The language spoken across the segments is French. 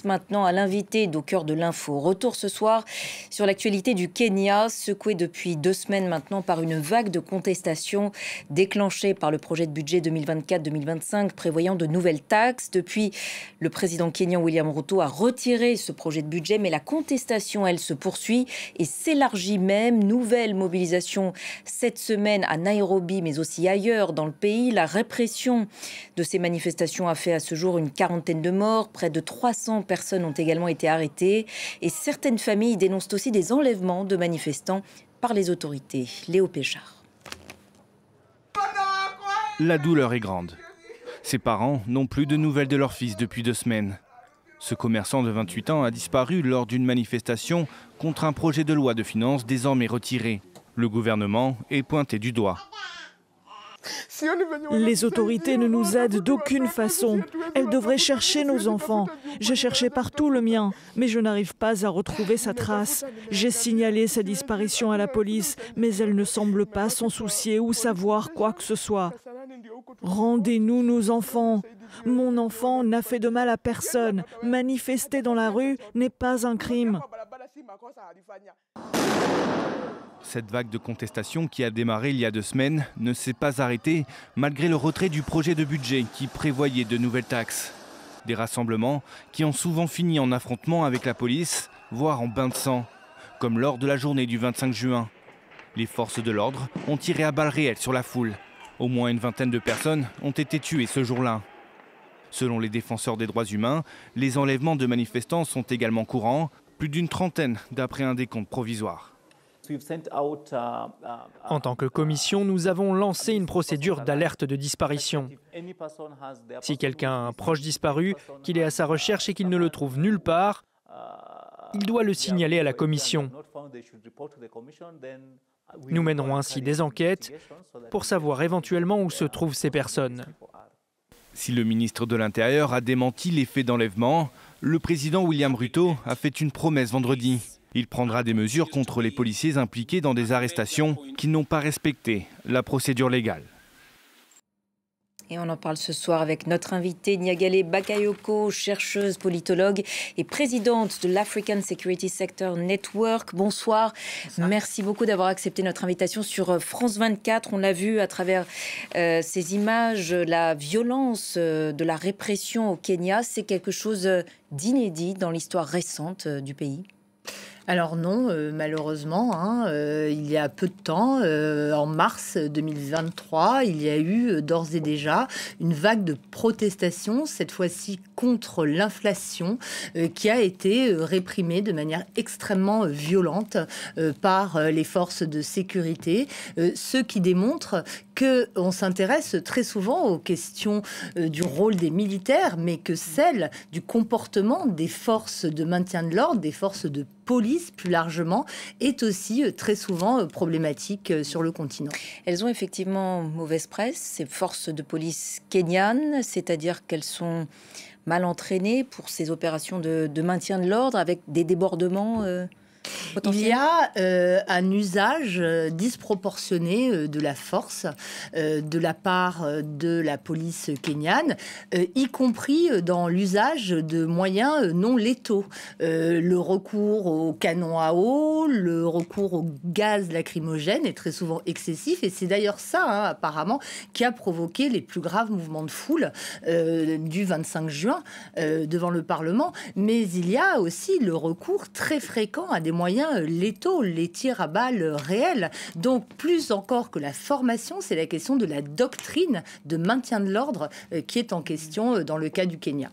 Maintenant à l'invité d'Au cœur de l'info. Retour ce soir sur l'actualité du Kenya, secouée depuis 2 semaines maintenant par une vague de contestation déclenchée par le projet de budget 2024-2025 prévoyant de nouvelles taxes. Depuis, le président kenyan William Ruto a retiré ce projet de budget, mais la contestation, elle, se poursuit et s'élargit même. Nouvelle mobilisation cette semaine à Nairobi, mais aussi ailleurs dans le pays. La répression de ces manifestations a fait à ce jour une 40aine de morts, près de 300 personnes ont également été arrêtées et certaines familles dénoncent aussi des enlèvements de manifestants par les autorités. Léo Péchard. La douleur est grande. Ses parents n'ont plus de nouvelles de leur fils depuis 2 semaines. Ce commerçant de 28 ans a disparu lors d'une manifestation contre un projet de loi de finances désormais retiré. Le gouvernement est pointé du doigt. Les autorités ne nous aident d'aucune façon. Elles devraient chercher nos enfants. J'ai cherché partout le mien, mais je n'arrive pas à retrouver sa trace. J'ai signalé sa disparition à la police, mais elle ne semble pas s'en soucier ou savoir quoi que ce soit. Rendez-nous nos enfants. Mon enfant n'a fait de mal à personne. Manifester dans la rue n'est pas un crime. Cette vague de contestation qui a démarré il y a 2 semaines ne s'est pas arrêtée malgré le retrait du projet de budget qui prévoyait de nouvelles taxes. Des rassemblements qui ont souvent fini en affrontement avec la police, voire en bain de sang, comme lors de la journée du 25 juin. Les forces de l'ordre ont tiré à balles réelles sur la foule. Au moins une 20aine de personnes ont été tuées ce jour-là. Selon les défenseurs des droits humains, les enlèvements de manifestants sont également courants, plus d'une 30aine d'après un décompte provisoire. En tant que commission, nous avons lancé une procédure d'alerte de disparition. Si quelqu'un a un proche disparu, qu'il est à sa recherche et qu'il ne le trouve nulle part, il doit le signaler à la commission. Nous mènerons ainsi des enquêtes pour savoir éventuellement où se trouvent ces personnes. Si le ministre de l'Intérieur a démenti les faits d'enlèvement, le président William Ruto a fait une promesse vendredi. Il prendra des mesures contre les policiers impliqués dans des arrestations qui n'ont pas respecté la procédure légale. Et on en parle ce soir avec notre invitée Nyagale Bakayoko, chercheuse, politologue et présidente de l'African Security Sector Network. Bonsoir. Merci beaucoup d'avoir accepté notre invitation sur France 24. On l'a vu à travers ces images, la violence de la répression au Kenya. C'est quelque chose d'inédit dans l'histoire récente du pays. Alors non, malheureusement, il y a peu de temps, en mars 2023, il y a eu d'ores et déjà une vague de protestations, cette fois-ci contre l'inflation, qui a été réprimée de manière extrêmement violente par les forces de sécurité, ce qui démontre qu'on s'intéresse très souvent aux questions du rôle des militaires, mais que celle du comportement des forces de maintien de l'ordre, des forces de police plus largement, est aussi très souvent problématique sur le continent. Elles ont effectivement mauvaise presse, ces forces de police kenyanes, c'est-à-dire qu'elles sont mal entraînées pour ces opérations de maintien de l'ordre avec des débordements Il y a un usage disproportionné de la force de la part de la police kenyane, y compris dans l'usage de moyens non létaux. Le recours au canon à eau, le recours au gaz lacrymogène est très souvent excessif, et c'est d'ailleurs ça, apparemment, qui a provoqué les plus graves mouvements de foule du 25 juin devant le Parlement. Mais il y a aussi le recours très fréquent à des moyens létaux, les tirs à balles réels. Donc, plus encore que la formation, c'est la question de la doctrine de maintien de l'ordre qui est en question dans le cas du Kenya.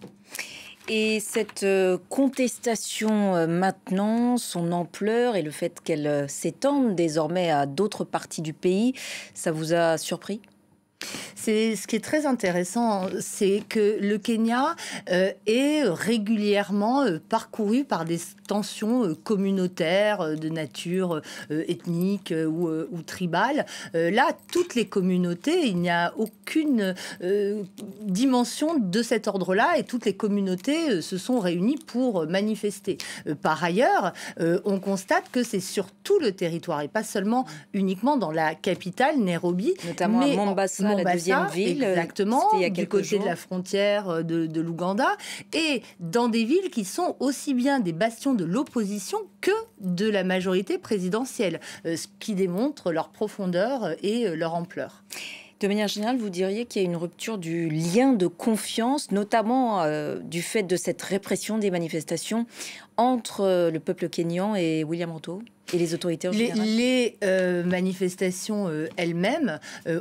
Et cette contestation maintenant, son ampleur et le fait qu'elle s'étende désormais à d'autres parties du pays, ça vous a surpris ? C'est ce qui est très intéressant, c'est que le Kenya est régulièrement parcouru par des tensions communautaires de nature ethnique ou tribale. Là, toutes les communautés, il n'y a aucune dimension de cet ordre-là, et toutes les communautés se sont réunies pour manifester. Par ailleurs, on constate que c'est sur tout le territoire et pas seulement uniquement dans la capitale, Nairobi, notamment à Mombasa, la deuxième ville, exactement, il y a du quelques côté jours. de la frontière de l'Ouganda, et dans des villes qui sont aussi bien des bastions de l'opposition que de la majorité présidentielle, ce qui démontre leur profondeur et leur ampleur. De manière générale, vous diriez qu'il y a une rupture du lien de confiance, notamment du fait de cette répression des manifestations entre le peuple kényan et William Ruto et les autorités en général. Les manifestations elles-mêmes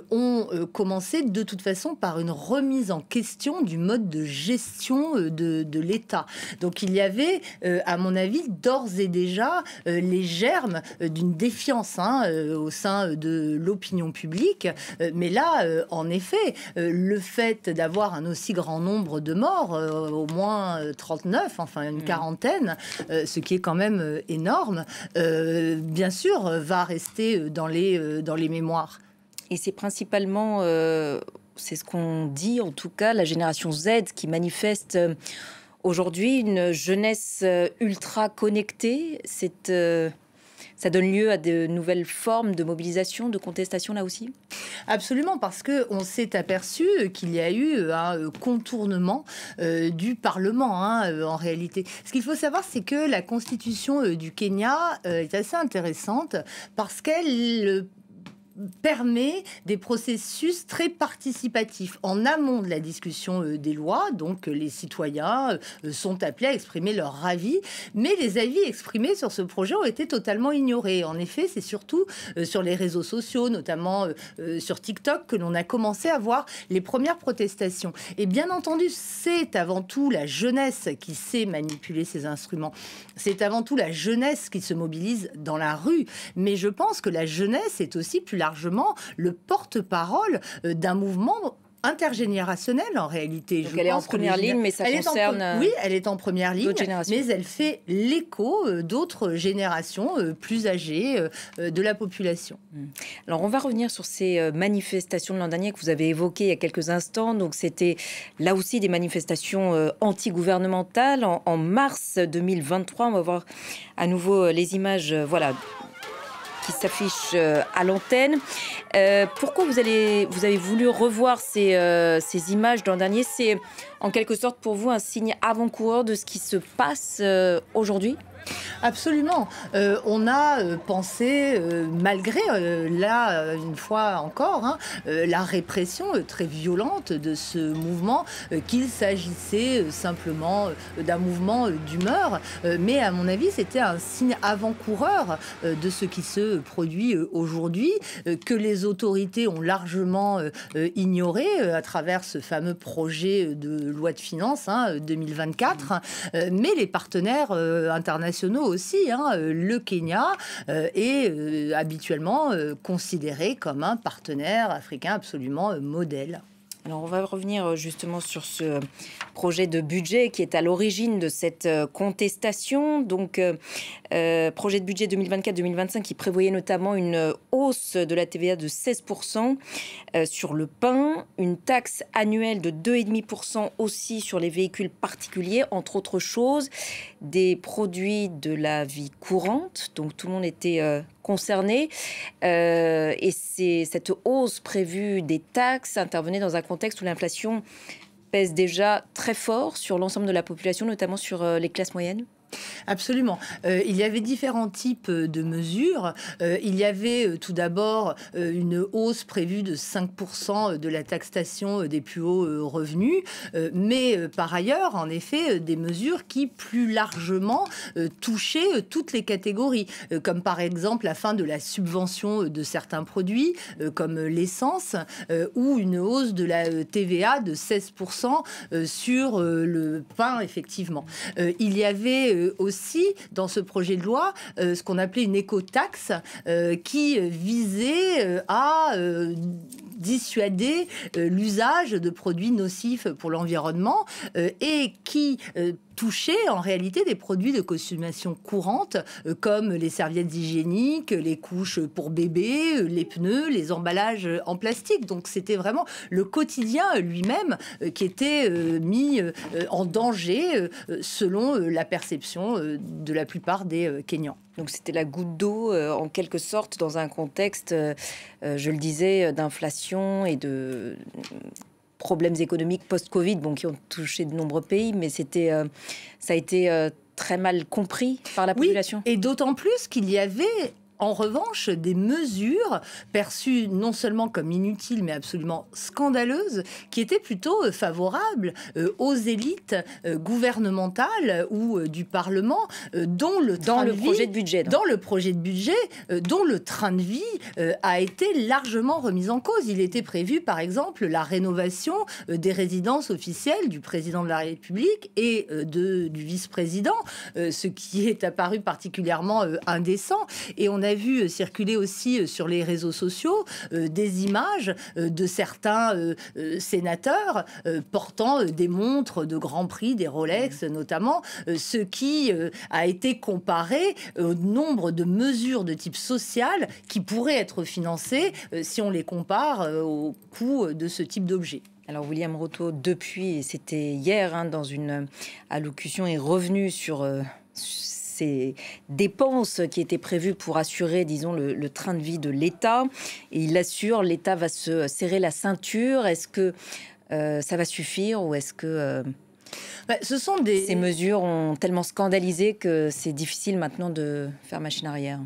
ont commencé de toute façon par une remise en question du mode de gestion de l'État. Donc il y avait, à mon avis, d'ores et déjà les germes d'une défiance au sein de l'opinion publique. Mais là, en effet, le fait d'avoir un aussi grand nombre de morts, au moins 39, enfin une quarantaine, ce qui est quand même énorme, bien sûr, va rester dans les mémoires. Et c'est principalement, c'est ce qu'on dit en tout cas, la génération Z qui manifeste aujourd'hui, une jeunesse ultra connectée. Ça donne lieu à de nouvelles formes de mobilisation, de contestation là aussi ? Absolument, parce qu'on s'est aperçu qu'il y a eu un contournement du Parlement, en réalité. Ce qu'il faut savoir, c'est que la constitution du Kenya est assez intéressante parce qu'elle permet des processus très participatifs en amont de la discussion des lois. Donc les citoyens sont appelés à exprimer leur avis, mais les avis exprimés sur ce projet ont été totalement ignorés. En effet, c'est surtout sur les réseaux sociaux, notamment sur TikTok, que l'on a commencé à voir les premières protestations. Et bien entendu, c'est avant tout la jeunesse qui sait manipuler ces instruments. C'est avant tout la jeunesse qui se mobilise dans la rue. Mais je pense que la jeunesse est aussi plus largement le porte-parole d'un mouvement intergénérationnel en réalité. Donc elle est en première ligne, mais ça concerne... Oui, elle est en première ligne, mais elle fait l'écho d'autres générations plus âgées de la population. Alors on va revenir sur ces manifestations de l'an dernier que vous avez évoquées il y a quelques instants. Donc c'était là aussi des manifestations anti-gouvernementales. En mars 2023, on va voir à nouveau les images, qui s'affiche à l'antenne. Pourquoi vous avez voulu revoir ces images de l'an dernier ? C'est en quelque sorte pour vous un signe avant-coureur de ce qui se passe aujourd'hui ? Absolument. On a pensé, malgré, là, une fois encore, la répression très violente de ce mouvement, qu'il s'agissait simplement d'un mouvement d'humeur. Mais à mon avis, c'était un signe avant-coureur de ce qui se produit aujourd'hui, que les autorités ont largement ignoré à travers ce fameux projet de loi de finances 2024. Mais les partenaires internationaux aussi, le Kenya est habituellement considéré comme un partenaire africain absolument modèle. Alors on va revenir justement sur ce projet de budget qui est à l'origine de cette contestation. Donc projet de budget 2024-2025 qui prévoyait notamment une hausse de la TVA de 16% sur le pain, une taxe annuelle de 2,5% aussi sur les véhicules particuliers, entre autres choses, des produits de la vie courante. Donc tout le monde était concerné. Et cette hausse prévue des taxes intervenait dans un contexte où l'inflation pèse déjà très fort sur l'ensemble de la population, notamment sur les classes moyennes. Absolument. Il y avait différents types de mesures. Il y avait tout d'abord une hausse prévue de 5% de la taxation des plus hauts revenus, mais par ailleurs, en effet, des mesures qui plus largement touchaient toutes les catégories, comme par exemple la fin de la subvention de certains produits, comme l'essence, ou une hausse de la TVA de 16% sur le pain, effectivement. Il y avait aussi dans ce projet de loi ce qu'on appelait une écotaxe qui visait à dissuader l'usage de produits nocifs pour l'environnement et qui touchait en réalité des produits de consommation courante, comme les serviettes hygiéniques, les couches pour bébés, les pneus, les emballages en plastique. Donc c'était vraiment le quotidien lui-même qui était mis en danger selon la perception de la plupart des Kenyans. Donc c'était la goutte d'eau en quelque sorte dans un contexte, je le disais, d'inflation et de problèmes économiques post-Covid, qui ont touché de nombreux pays, mais ça a été très mal compris par la population. Oui, et d'autant plus qu'il y avait en revanche des mesures perçues non seulement comme inutiles mais absolument scandaleuses qui étaient plutôt favorables aux élites gouvernementales ou du Parlement dont le projet de budget. Dans le projet de budget dont le train de vie a été largement remis en cause. Il était prévu par exemple la rénovation des résidences officielles du président de la République et du vice-président, ce qui est apparu particulièrement indécent. Et on a vu circuler aussi sur les réseaux sociaux des images de certains sénateurs portant des montres de Grand Prix, des Rolex notamment, ce qui a été comparé au nombre de mesures de type social qui pourraient être financées si on les compare au coût de ce type d'objet. Alors William Ruto, depuis, c'était hier, dans une allocution, est revenu sur ces dépenses qui étaient prévues pour assurer, disons, le train de vie de l'État. Et il assure, l'État va se serrer la ceinture. Est-ce que ça va suffire ou est-ce que ces mesures ont tellement scandalisé que c'est difficile maintenant de faire machine arrière?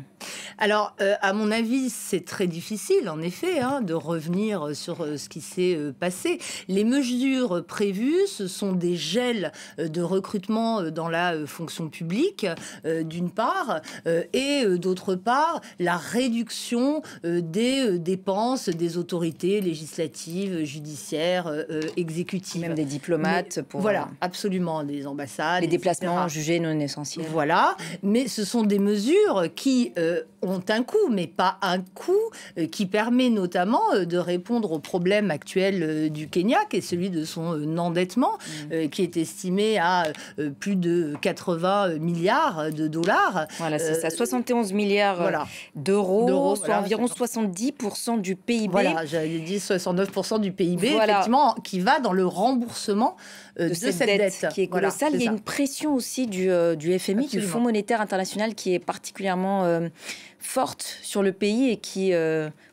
Alors, à mon avis, c'est très difficile, en effet, de revenir sur ce qui s'est passé. Les mesures prévues, ce sont des gels de recrutement dans la fonction publique, d'une part, et d'autre part, la réduction des dépenses des autorités législatives, judiciaires, exécutives. Même des diplomates. Voilà, absolument, des ambassades. Les déplacements jugés non essentiels. Voilà, mais ce sont des mesures qui ont un coût, mais pas un coût qui permet notamment de répondre au problème actuel du Kenya, qui est celui de son endettement, qui est estimé à plus de 80 milliards de dollars. Voilà, c'est ça, 71 milliards d'euros, soit environ 70% du PIB. Voilà, j'avais dit 69% du PIB, effectivement, qui va dans le remboursement de cette dette qui est colossale. Il y a une pression aussi du FMI, Absolument. Du Fonds monétaire international, qui est particulièrement forte sur le pays et qui...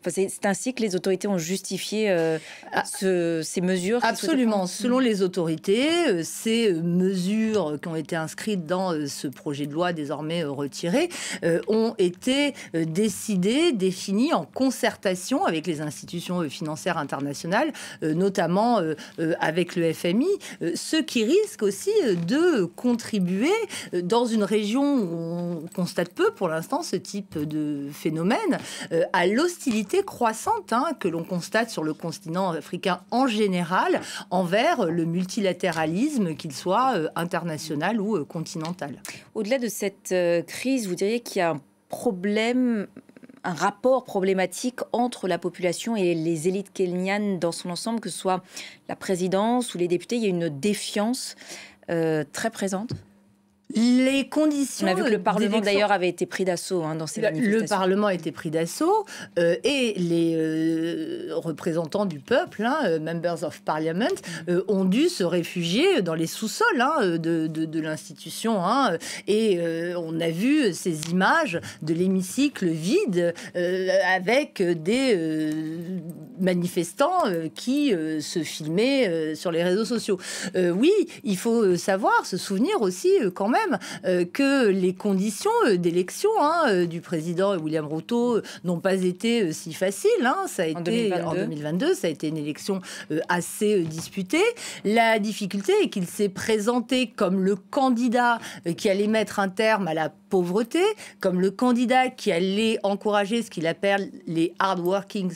c'est ainsi que les autorités ont justifié ces mesures. Absolument. Selon les autorités, ces mesures qui ont été inscrites dans ce projet de loi désormais retiré ont été décidées, définies en concertation avec les institutions financières internationales, notamment avec le FMI, ce qui risque aussi de contribuer dans une région où on constate peu pour l'instant ce type de phénomène, à l'hostilité croissante que l'on constate sur le continent africain en général envers le multilatéralisme, qu'il soit international ou continental. Au-delà de cette crise, vous diriez qu'il y a un rapport problématique entre la population et les élites kenyanes dans son ensemble, que ce soit la présidence ou les députés. Il y a une défiance très présente. Les conditions. On a vu que le Parlement d'ailleurs avait été pris d'assaut dans ces manifestations. Le Parlement a été pris d'assaut et les représentants du peuple, members of parliament, ont dû se réfugier dans les sous-sols de l'institution. Et on a vu ces images de l'hémicycle vide avec des manifestants qui se filmaient sur les réseaux sociaux. Oui, il faut se souvenir aussi quand même que les conditions d'élection du président William Ruto n'ont pas été si faciles. Ça a été en 2022, ça a été une élection assez disputée. La difficulté est qu'il s'est présenté comme le candidat qui allait mettre un terme à la pauvreté, comme le candidat qui allait encourager ce qu'il appelle les hard working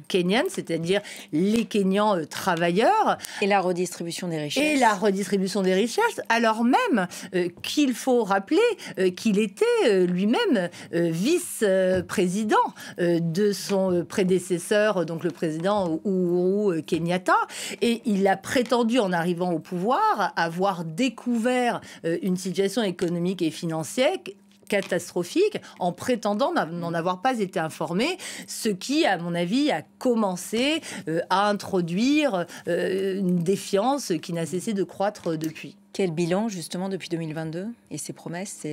kenyanes, c'est-à-dire les Kenyans travailleurs. Et la redistribution des richesses. Et la redistribution des richesses, alors même qu'il faut rappeler qu'il était lui-même vice-président de son prédécesseur, donc le président Uhuru Kenyatta. Et il a prétendu, en arrivant au pouvoir, avoir découvert une situation économique et financière catastrophique en prétendant n'en avoir pas été informé, ce qui, à mon avis, a commencé à introduire une défiance qui n'a cessé de croître depuis. Quel bilan, justement, depuis 2022 et ses promesses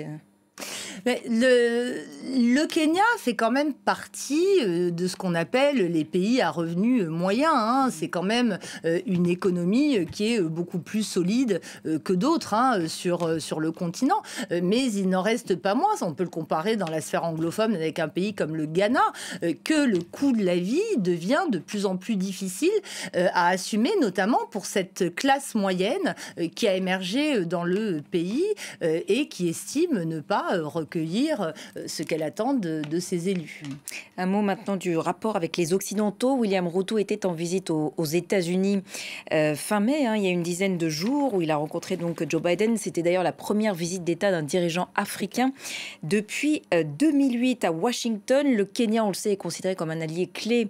Mais le Kenya fait quand même partie de ce qu'on appelle les pays à revenus moyens. C'est quand même une économie qui est beaucoup plus solide que d'autres sur le continent. Mais il n'en reste pas moins, on peut le comparer dans la sphère anglophone avec un pays comme le Ghana, que le coût de la vie devient de plus en plus difficile à assumer, notamment pour cette classe moyenne qui a émergé dans le pays et qui estime ne pas recueillir ce qu'elle attend de ses élus. Un mot maintenant du rapport avec les Occidentaux. William Ruto était en visite aux États-Unis fin mai, il y a une dizaine de jours, où il a rencontré donc Joe Biden. C'était d'ailleurs la première visite d'État d'un dirigeant africain depuis 2008 à Washington. Le Kenya, on le sait, est considéré comme un allié clé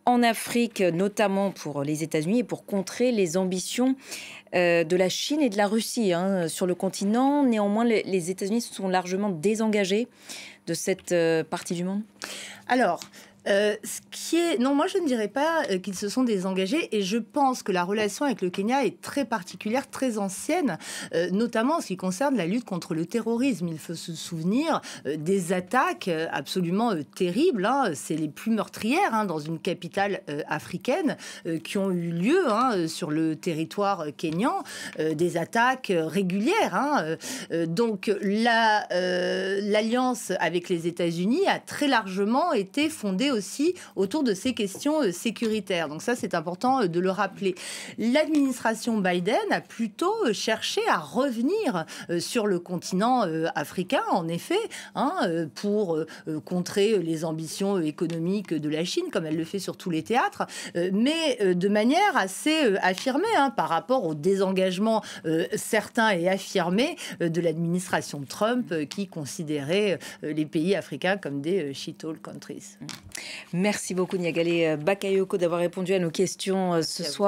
en Afrique, notamment pour les États-Unis et pour contrer les ambitions de la Chine et de la Russie sur le continent. Néanmoins, les États-Unis se sont largement désengagés de cette partie du monde. Alors, non, moi je ne dirais pas qu'ils se sont désengagés, et je pense que la relation avec le Kenya est très particulière, très ancienne, notamment en ce qui concerne la lutte contre le terrorisme. Il faut se souvenir des attaques absolument terribles, c'est les plus meurtrières dans une capitale africaine qui ont eu lieu sur le territoire kényan, des attaques régulières. Donc l'alliance avec les États-Unis a très largement été fondée aussi autour de ces questions sécuritaires. Donc ça, c'est important de le rappeler. L'administration Biden a plutôt cherché à revenir sur le continent africain, en effet, pour contrer les ambitions économiques de la Chine, comme elle le fait sur tous les théâtres, mais de manière assez affirmée par rapport au désengagement certain et affirmé de l'administration Trump, qui considérait les pays africains comme des shithole countries. Merci beaucoup Niagalé Bakayoko d'avoir répondu à nos questions ce soir.